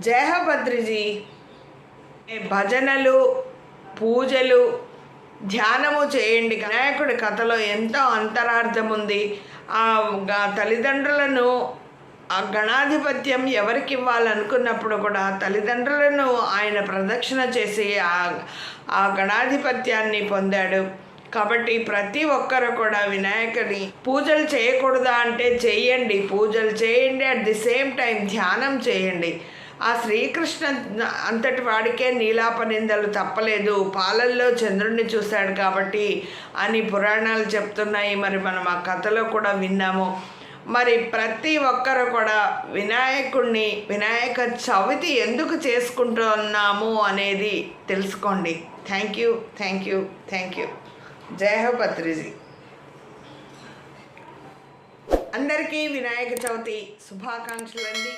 జయభద్రజీ భజనలు, పూజలు, ధ్యానము చేయండి. వినాయకుడి కథలో ఎంతో అంతరార్థం ఉంది. తల్లిదండ్రులను ఆ గణాధిపత్యం ఎవరికి ఇవ్వాలనుకున్నప్పుడు కూడా తల్లిదండ్రులను ఆయన ప్రదక్షిణ చేసి ఆ గణాధిపత్యాన్ని పొందాడు. కాబట్టి ప్రతి ఒక్కరు కూడా వినాయకుడి పూజలు చేయకూడదా అంటే చేయండి, పూజలు చేయండి. అట్ ది సేమ్ టైం ధ్యానం చేయండి. ఆ శ్రీకృష్ణ అంతటి వాడికే నీలాపనిందలు తప్పలేదు, పాలల్లో చంద్రుణ్ణి చూశాడు కాబట్టి అని పురాణాలు చెప్తున్నాయి. మరి మనం ఆ కథలో కూడా విన్నాము. మరి ప్రతి ఒక్కరు కూడా వినాయకుడిని, వినాయక చవితి ఎందుకు చేసుకుంటున్నాము అనేది తెలుసుకోండి. Thank you, thank you, thank you. జై హో పత్రిజీ. అందరికీ వినాయక చవితి శుభాకాంక్షలు అండి.